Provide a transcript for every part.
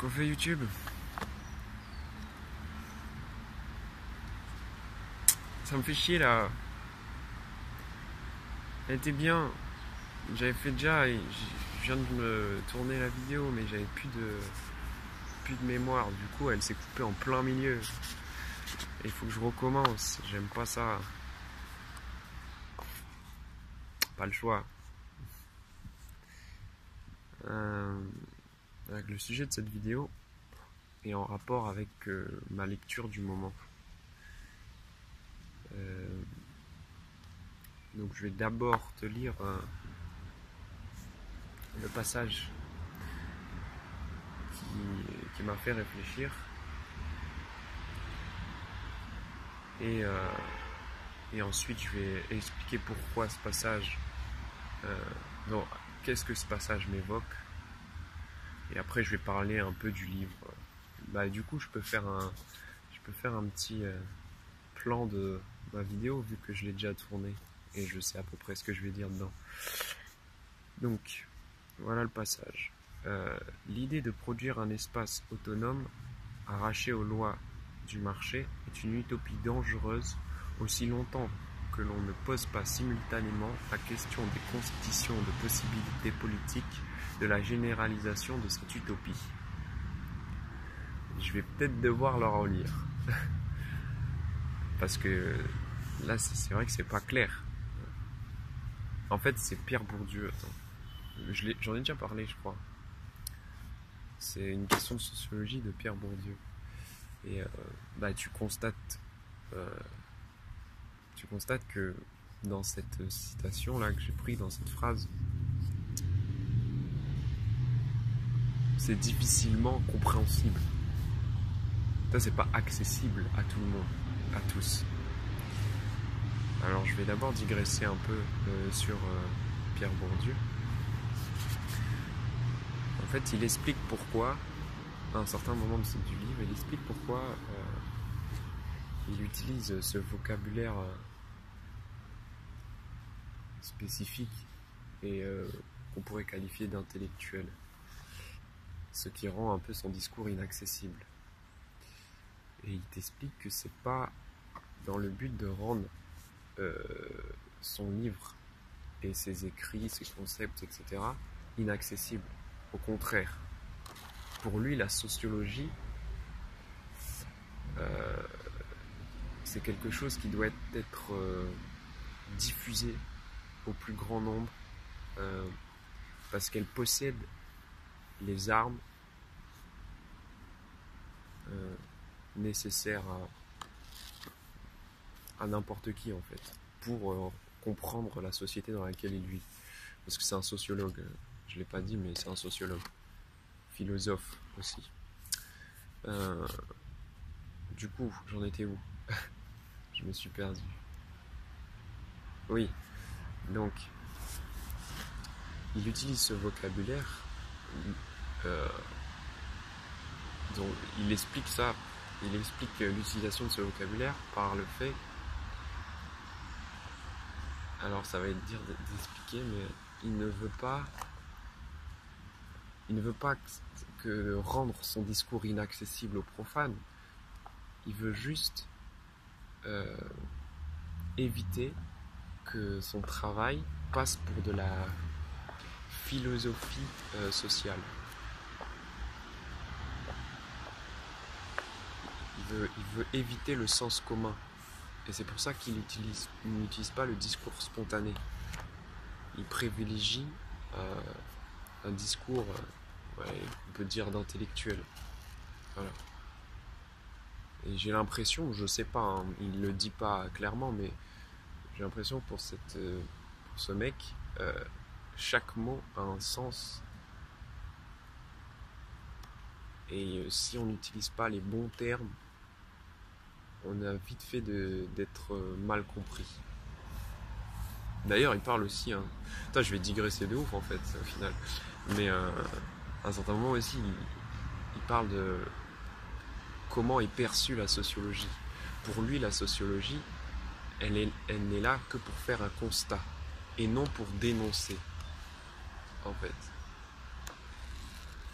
Qu'on fait YouTube. Ça me fait chier là. Elle était bien. J'avais fait déjà. Je viens de me tourner la vidéo, mais j'avais plus de mémoire. Du coup, elle s'est coupée en plein milieu. Et il faut que je recommence. J'aime pas ça. Pas le choix. Le sujet de cette vidéo est en rapport avec ma lecture du moment. Donc je vais d'abord te lire le passage qui m'a fait réfléchir et ensuite je vais expliquer pourquoi ce passage, donc qu'est-ce que ce passage m'évoque, et après je vais parler un peu du livre. Du coup je peux faire un petit plan de ma vidéo vu que je l'ai déjà tourné et je sais à peu près ce que je vais dire dedans. Donc voilà le passage. L'idée de produire un espace autonome arraché aux lois du marché est une utopie dangereuse aussi longtemps que l'on ne pose pas simultanément la question des conditions de possibilité politique de la généralisation de cette utopie. Je vais peut-être devoir le relire parce que là c'est vrai que c'est pas clair. En fait c'est Pierre Bourdieu. J'en ai déjà parlé je crois. C'est une question de sociologie de Pierre Bourdieu. Et tu constates que dans cette citation là que j'ai pris dans cette phrase, c'est difficilement compréhensible. Ça c'est pas accessible à tout le monde, à tous. Alors je vais d'abord digresser un peu sur Pierre Bourdieu. En fait, il explique pourquoi, à un certain moment du livre, il explique pourquoi il utilise ce vocabulaire spécifique et qu'on pourrait qualifier d'intellectuel, ce qui rend un peu son discours inaccessible. Et il t'explique que c'est pas dans le but de rendre son livre et ses écrits, ses concepts, etc. inaccessibles. Au contraire, pour lui, la sociologie, c'est quelque chose qui doit être diffusé au plus grand nombre parce qu'elle possède les armes nécessaires à n'importe qui en fait pour comprendre la société dans laquelle il vit. Parce que c'est un sociologue, je ne l'ai pas dit, mais c'est un sociologue, philosophe aussi. Du coup, j'en étais où? Je me suis perdu. Oui, donc il utilise ce vocabulaire, donc il explique l'utilisation de ce vocabulaire par le fait, alors ça va être dur d'expliquer, mais il ne veut pas que rendre son discours inaccessible aux profanes. Il veut juste éviter que son travail passe pour de la philosophie sociale. Il veut éviter le sens commun. Et c'est pour ça qu'il n'utilise pas le discours spontané. Il privilégie un discours, on peut dire d'intellectuel. Voilà. Et j'ai l'impression, je sais pas, hein, il ne le dit pas clairement, mais j'ai l'impression pour ce mec, chaque mot a un sens. Et si on n'utilise pas les bons termes, on a vite fait d'être mal compris. D'ailleurs, il parle aussi... je vais digresser de ouf en fait, au final. Mais à un certain moment aussi, il parle de comment est perçue la sociologie. Pour lui, la sociologie, elle n'est là que pour faire un constat et non pour dénoncer, en fait.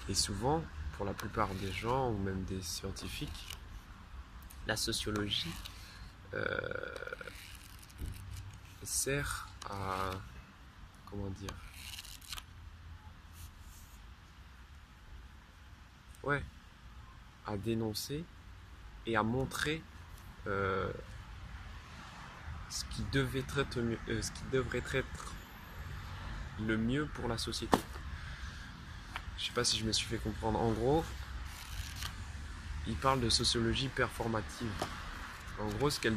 Et souvent, pour la plupart des gens, ou même des scientifiques, la sociologie sert à, comment dire, ouais, à dénoncer et à montrer ce qui devrait être le mieux pour la société. Je sais pas si je me suis fait comprendre. En gros, il parle de sociologie performative. En gros, ce que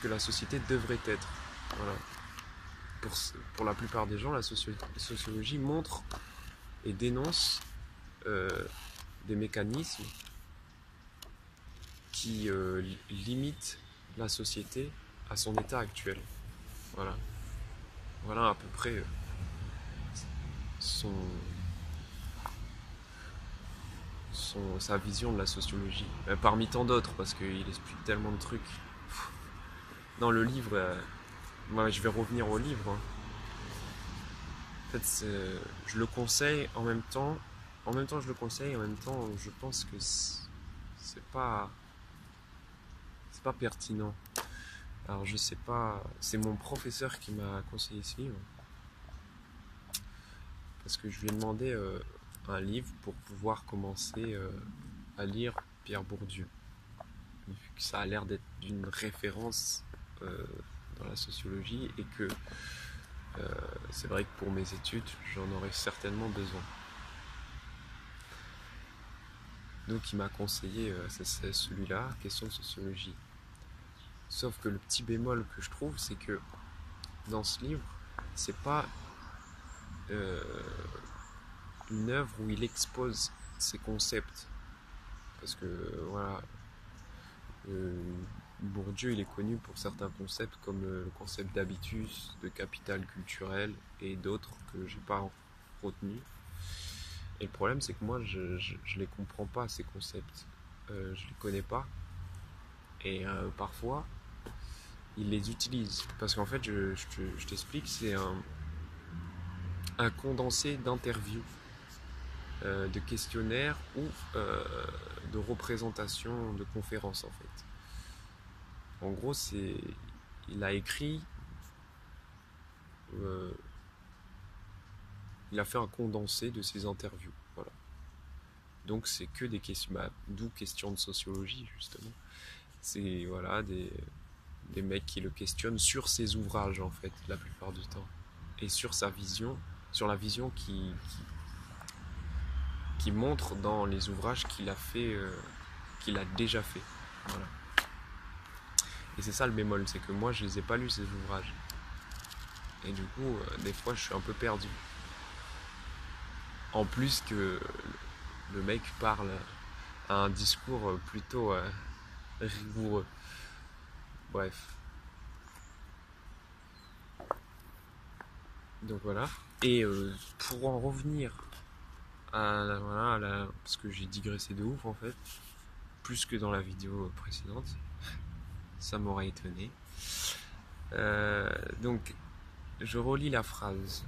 la société devrait être. Voilà. Pour la plupart des gens, la sociologie montre et dénonce des mécanismes qui limitent la société à son état actuel. Voilà. Voilà à peu près sa vision de la sociologie. Parmi tant d'autres, parce qu'il explique tellement de trucs. Dans le livre, moi je vais revenir au livre. Hein. En fait, je le conseille en même temps. En même temps, je le conseille, en même temps, je pense que c'est pas pertinent. Alors, je sais pas. C'est mon professeur qui m'a conseillé ce livre. Parce que je lui ai demandé un livre pour pouvoir commencer à lire Pierre Bourdieu. Vu que ça a l'air d'être d'une référence dans la sociologie et que c'est vrai que pour mes études, j'en aurais certainement besoin. Donc il m'a conseillé, c'est celui-là, question de sociologie. Sauf que le petit bémol que je trouve, c'est que dans ce livre, c'est pas une œuvre où il expose ses concepts. Parce que voilà, Bourdieu il est connu pour certains concepts comme le concept d'habitus, de capital culturel et d'autres que j'ai pas retenus. Et le problème c'est que moi je les comprends pas ces concepts, je les connais pas et parfois il les utilise parce qu'en fait je t'explique, c'est un condensé d'interviews, de questionnaires ou de représentations de conférences en fait. En gros, il a écrit, il a fait un condensé de ses interviews, voilà. Donc c'est que des questions, d'où question de sociologie justement. C'est voilà des mecs qui le questionnent sur ses ouvrages en fait, la plupart du temps, et sur sa vision, sur la vision qui montre dans les ouvrages qu'il a fait, qu'il a déjà fait, voilà. Et c'est ça le bémol, c'est que moi je les ai pas lus ces ouvrages. Et du coup, des fois je suis un peu perdu. En plus que le mec parle à un discours plutôt rigoureux. Bref. Donc voilà. Et pour en revenir parce que j'ai digressé de ouf en fait, plus que dans la vidéo précédente, ça m'aurait étonné. Donc je relis la phrase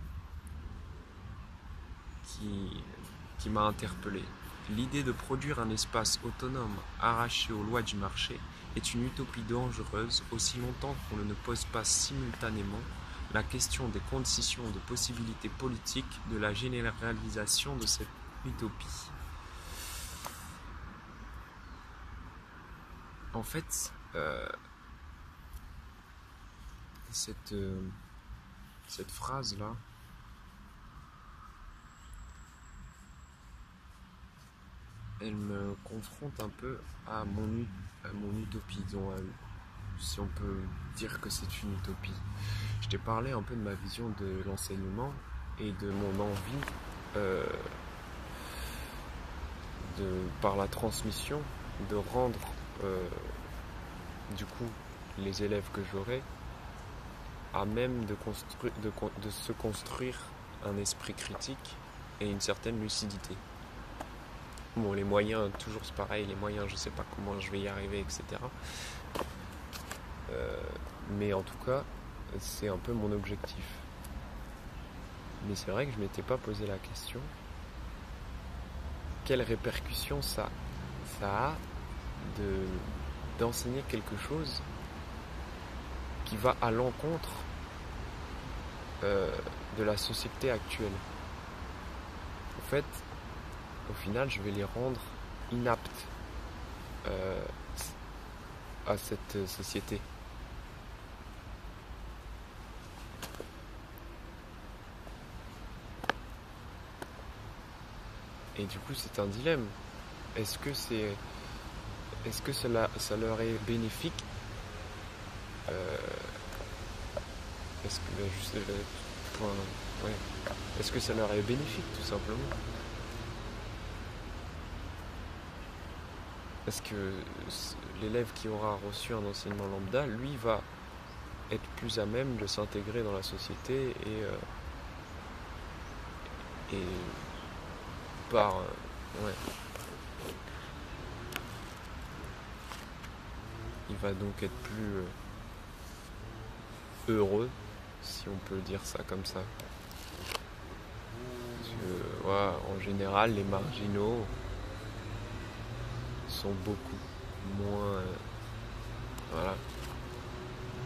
qui m'a interpellé. L'idée de produire un espace autonome arraché aux lois du marché est une utopie dangereuse aussi longtemps qu'on ne pose pas simultanément la question des conditions de possibilité politique de la généralisation de cette utopie. En fait, cette phrase-là, elle me confronte un peu à mon utopie, si on peut dire que c'est une utopie. Je t'ai parlé un peu de ma vision de l'enseignement et de mon envie par la transmission, de rendre du coup les élèves que j'aurai à même de se construire un esprit critique et une certaine lucidité. Bon, les moyens, toujours c'est pareil, les moyens, je sais pas comment je vais y arriver, etc. Mais en tout cas, c'est un peu mon objectif. Mais c'est vrai que je m'étais pas posé la question quelles répercussions ça a d'enseigner quelque chose qui va à l'encontre de la société actuelle. En fait, au final, je vais les rendre inaptes à cette société. Et du coup, c'est un dilemme. Est-ce que ça leur est bénéfique? Est-ce que Est-ce que ça leur est bénéfique, tout simplement? Est-ce que l'élève qui aura reçu un enseignement lambda, lui, va être plus à même de s'intégrer dans la société et par il va donc être plus heureux, si on peut dire ça comme ça. Parce que, en général, les marginaux sont beaucoup moins...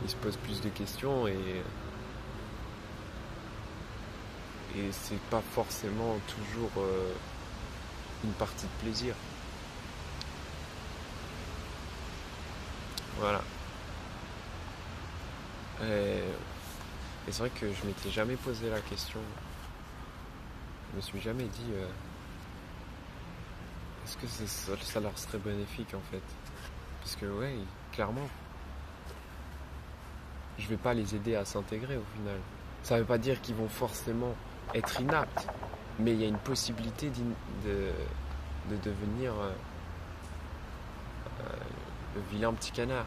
Ils se posent plus de questions et c'est pas forcément toujours une partie de plaisir. Voilà. Et c'est vrai que je m'étais jamais posé la question. Je me suis jamais dit est-ce que ça leur serait bénéfique en fait. Parce que clairement, je vais pas les aider à s'intégrer au final. Ça veut pas dire qu'ils vont forcément être inaptes, mais il y a une possibilité de devenir le vilain petit canard,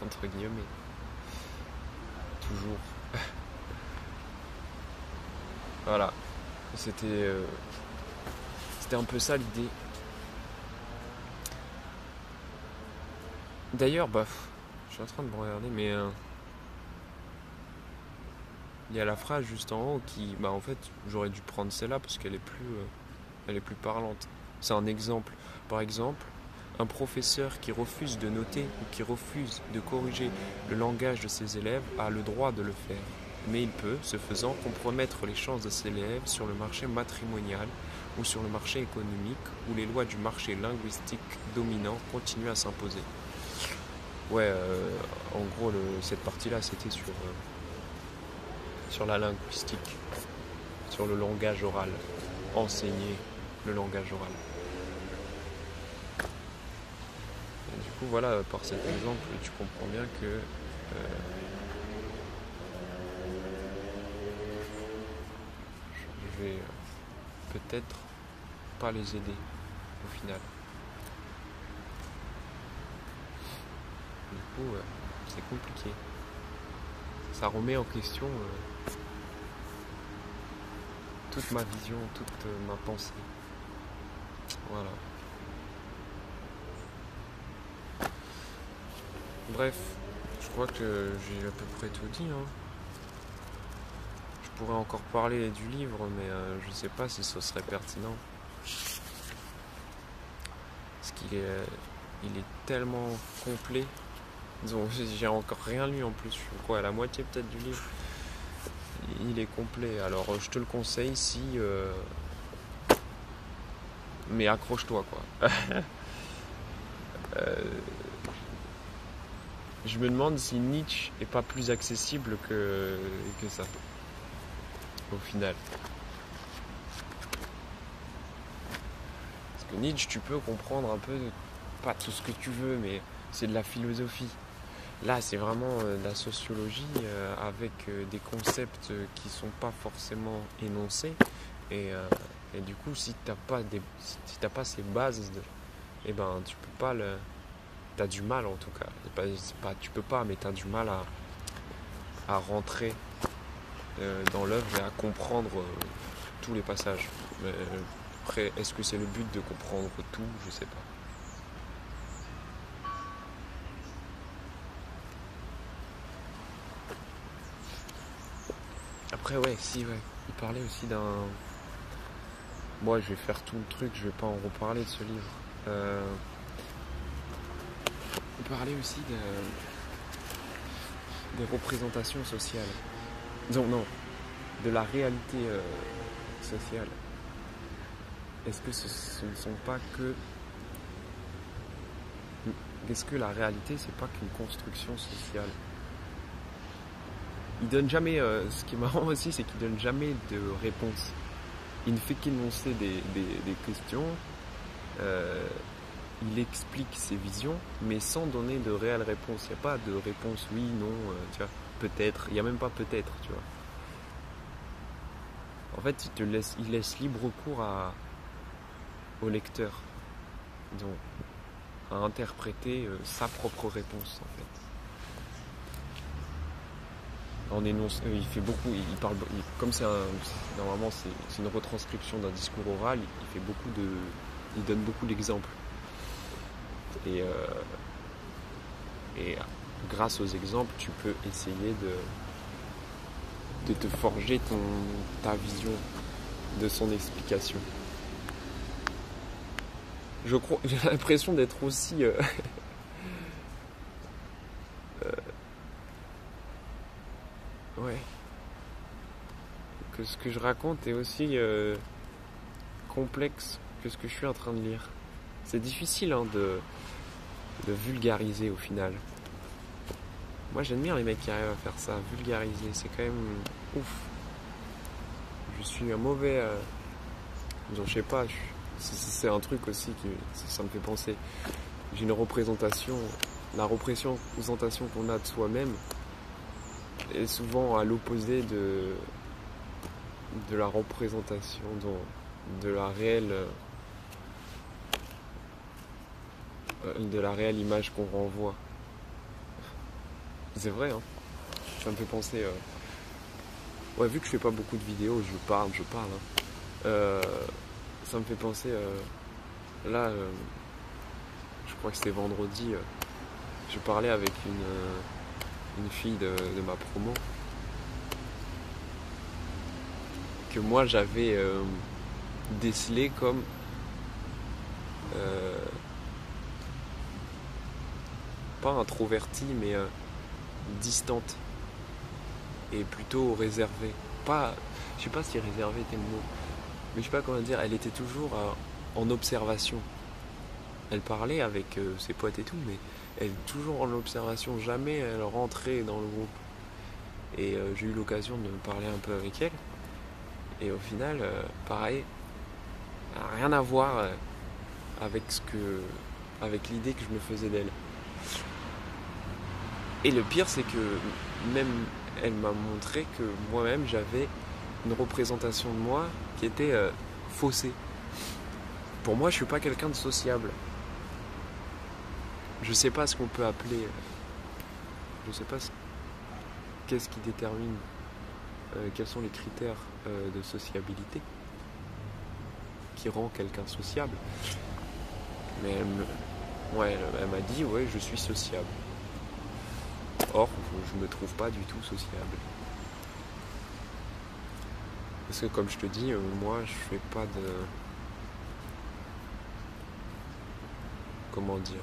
entre guillemets. Toujours. Voilà. C'était un peu ça l'idée. D'ailleurs, je suis en train de me regarder, mais il y a la phrase juste en haut qui, en fait, j'aurais dû prendre celle-là parce qu'elle est plus parlante. C'est un exemple. Par exemple, un professeur qui refuse de noter ou qui refuse de corriger le langage de ses élèves a le droit de le faire. Mais il peut, ce faisant, compromettre les chances de ses élèves sur le marché matrimonial ou sur le marché économique où les lois du marché linguistique dominant continuent à s'imposer. En gros, cette partie-là, c'était sur la linguistique, sur le langage oral, enseigner le langage oral. Et du coup, voilà, par cet exemple, tu comprends bien que je vais peut-être pas les aider au final. Du coup, c'est compliqué. Ça remet en question toute ma vision, toute ma pensée. Voilà. Bref, je crois que j'ai à peu près tout dit. Je pourrais encore parler du livre, mais je sais pas si ce serait pertinent. Parce qu'il est tellement complet. Disons, j'ai encore rien lu en plus. Je suis à la moitié peut-être du livre. Il est complet. Alors, je te le conseille si... mais accroche-toi, quoi. Je me demande si Nietzsche est pas plus accessible que ça, au final. Parce que Nietzsche, tu peux comprendre un peu, pas tout ce que tu veux, mais c'est de la philosophie. Là, c'est vraiment de la sociologie avec des concepts qui sont pas forcément énoncés. Et du coup, si t'as pas ces bases, tu peux pas le... T'as du mal en tout cas. Tu peux pas, mais t'as du mal à rentrer dans l'œuvre et à comprendre tous les passages. Mais après, est-ce que c'est le but de comprendre tout? Je sais pas. Après, il parlait aussi moi, je vais faire tout le truc, je vais pas en reparler de ce livre. On peut parler aussi des représentations sociales. Non, de la réalité sociale. Est-ce que ce ne sont pas que... Est-ce que la réalité, c'est pas qu'une construction sociale? Il donne jamais... ce qui est marrant aussi, c'est qu'il donne jamais de réponse. Il ne fait qu'énoncer des questions. Il explique ses visions, mais sans donner de réelles réponses. Il n'y a pas de réponse oui, non, tu vois, peut-être. Il n'y a même pas peut-être, tu vois. En fait, il laisse libre cours au lecteur, donc, à interpréter sa propre réponse, en fait. Il fait beaucoup, il parle, comme normalement c'est une retranscription d'un discours oral, il donne beaucoup d'exemples. Et grâce aux exemples, tu peux essayer de te forger ta vision de son explication. J'ai l'impression d'être aussi ouais, que ce que je raconte est aussi complexe que ce que je suis en train de lire. C'est difficile de vulgariser au final. Moi j'admire les mecs qui arrivent à faire ça, vulgariser, c'est quand même ouf. Je suis un mauvais... je sais pas, c'est un truc aussi qui ça me fait penser. J'ai une représentation, la représentation qu'on a de soi-même est souvent à l'opposé de la représentation de la réelle image qu'on renvoie. C'est vrai, hein. Ça me fait penser... Ouais, vu que je fais pas beaucoup de vidéos, je parle, hein. Ça me fait penser... Là, je crois que c'était vendredi, je parlais avec une fille de ma promo que moi j'avais décelé comme pas introvertie mais distante et plutôt réservée. Je sais pas si réservée était le mot, mais je sais pas comment dire, elle était toujours en observation. Elle parlait avec ses potes et tout, mais elle est toujours en observation, jamais elle rentrait dans le groupe. Et j'ai eu l'occasion de parler un peu avec elle. Et au final, pareil, rien à voir avec l'idée que je me faisais d'elle. Et le pire, c'est que même elle m'a montré que moi-même, j'avais une représentation de moi qui était faussée. Pour moi, je suis pas quelqu'un de sociable. Je sais pas ce qu'on peut appeler... je sais pas qu'est-ce qui détermine... quels sont les critères de sociabilité qui rend quelqu'un sociable. Mais elle m'a dit, ouais, je suis sociable. Or, je me trouve pas du tout sociable. Parce que comme je te dis, moi, je fais pas de... Comment dire?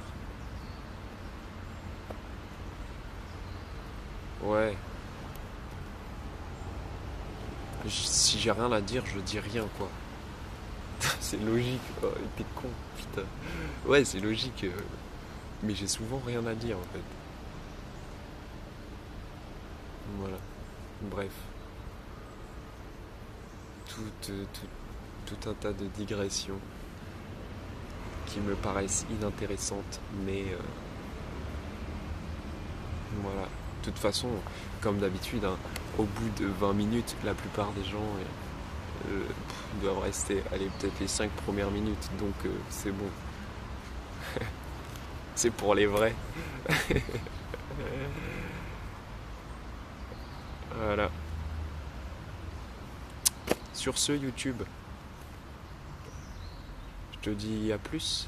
Ouais. Si j'ai rien à dire, je dis rien, quoi. C'est logique. Oh, t'es con, putain. Ouais, c'est logique. Mais j'ai souvent rien à dire, en fait. Voilà. Bref. Tout un tas de digressions qui me paraissent inintéressantes, mais voilà. De toute façon, comme d'habitude, hein, au bout de 20 minutes, la plupart des gens doivent rester, allez, peut-être les 5 premières minutes, donc c'est bon. C'est pour les vrais. Voilà. Sur ce, YouTube, je te dis à plus.